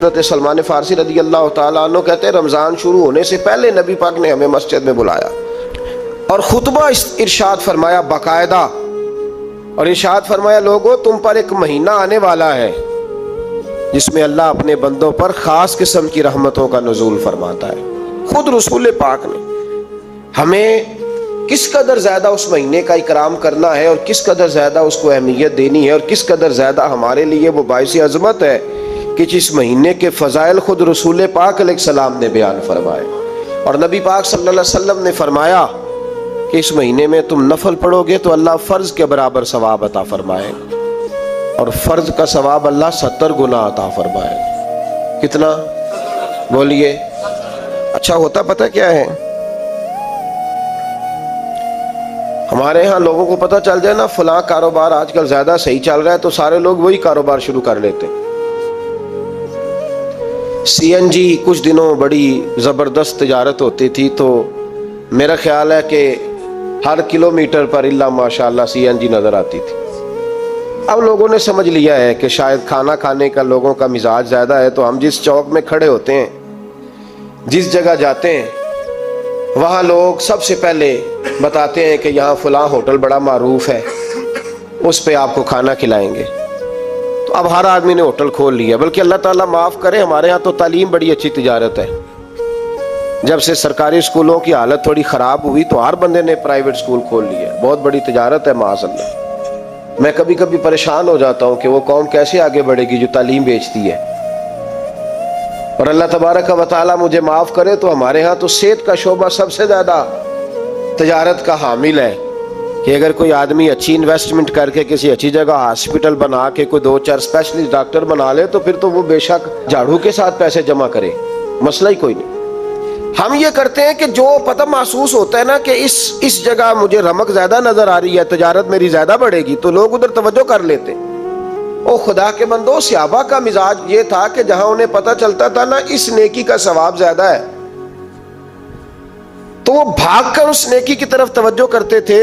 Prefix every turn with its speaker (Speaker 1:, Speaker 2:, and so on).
Speaker 1: حضرت سلمان فارسی رضی اللہ تعالیٰ عنہ کہتے ہیں رمضان شروع ہونے سے پہلے نبی پاک نے ہمیں مسجد میں بلایا اور خطبہ ارشاد فرمایا باقاعدہ، اور ارشاد فرمایا لوگو تم پر ایک مہینہ آنے والا ہے جس میں اللہ اپنے بندوں پر خاص قسم کی رحمتوں کا نزول فرماتا ہے۔ خود رسول پاک نے ہمیں کس قدر زیادہ اس مہینے کا اکرام کرنا ہے اور کس قدر زیادہ اس کو اہمیت دینی ہے اور کس قدر زیادہ ہمارے لیے وہ باعث عظمت ہے کہ جس مہینے کے فضائل خود رسول پاک علیہ السلام نے بیان فرمائے، اور نبی پاک صلی اللہ علیہ وسلم نے فرمایا کہ اس مہینے میں تم نفل پڑھو گے تو اللہ فرض کے برابر ثواب عطا فرمائے، اور فرض کا ثواب اللہ 70 گنا عطا فرمائے۔ کتنا بولیے؟ اچھا ہوتا پتہ کیا ہے، ہمارے ہاں لوگوں کو پتہ چل جائے نا فلاں کاروبار آج کل زیادہ صحیح چل رہا ہے تو سارے لوگ وہی کاروبار شروع کر لیتے۔ سی این جی کچھ دنوں بڑی زبردست تجارت ہوتی تھی، تو میرا خیال ہے کہ ہر کلومیٹر پر اللہ ماشاءاللہ سی این جی نظر آتی تھی۔ اب لوگوں نے سمجھ لیا ہے کہ شاید کھانا کھانے کا لوگوں کا مزاج زیادہ ہے، تو ہم جس چوک میں کھڑے ہوتے ہیں، جس جگہ جاتے ہیں، وہاں لوگ سب سے پہلے بتاتے ہیں کہ یہاں فلاں ہوٹل بڑا معروف ہے، اس پہ آپ کو کھانا کھلائیں گے۔ تو اب ہر آدمی نے ہوٹل کھول لیا، بلکہ اللہ تعالیٰ معاف کرے ہمارے ہاں تو تعلیم بڑی اچھی تجارت ہے۔ جب سے سرکاری اسکولوں کی حالت تھوڑی خراب ہوئی تو ہر بندے نے پرائیویٹ اسکول کھول لیا، بہت بڑی تجارت ہے معاذ اللہ۔ میں کبھی کبھی پریشان ہو جاتا ہوں کہ وہ قوم کیسے آگے بڑھے گی جو تعلیم بیچتی ہے۔ اور اللہ تبارک و تعالیٰ مجھے معاف کرے تو ہمارے ہاں تو صحت کا شعبہ سب سے زیادہ تجارت کا حامل ہے، کہ اگر کوئی آدمی اچھی انویسٹمنٹ کر کے کسی اچھی جگہ ہاسپٹل بنا کے کوئی 2-4 اسپیشلسٹ ڈاکٹر بنا لے تو پھر تو وہ بے شک جھاڑو کے ساتھ پیسے جمع کرے، مسئلہ ہی کوئی نہیں۔ ہم یہ کرتے ہیں کہ جو پتہ محسوس ہوتا ہے نا کہ اس جگہ مجھے رمق زیادہ نظر آ رہی ہے، تجارت میری زیادہ بڑھے گی، تو لوگ ادھر توجہ کر لیتے۔ او خدا کے بندو، صحابہ کا مزاج یہ تھا کہ جہاں انہیں پتہ چلتا تھا نا اس نیکی کا ثواب زیادہ ہے تو وہ بھاگ کر اس نیکی کی طرف توجہ کرتے تھے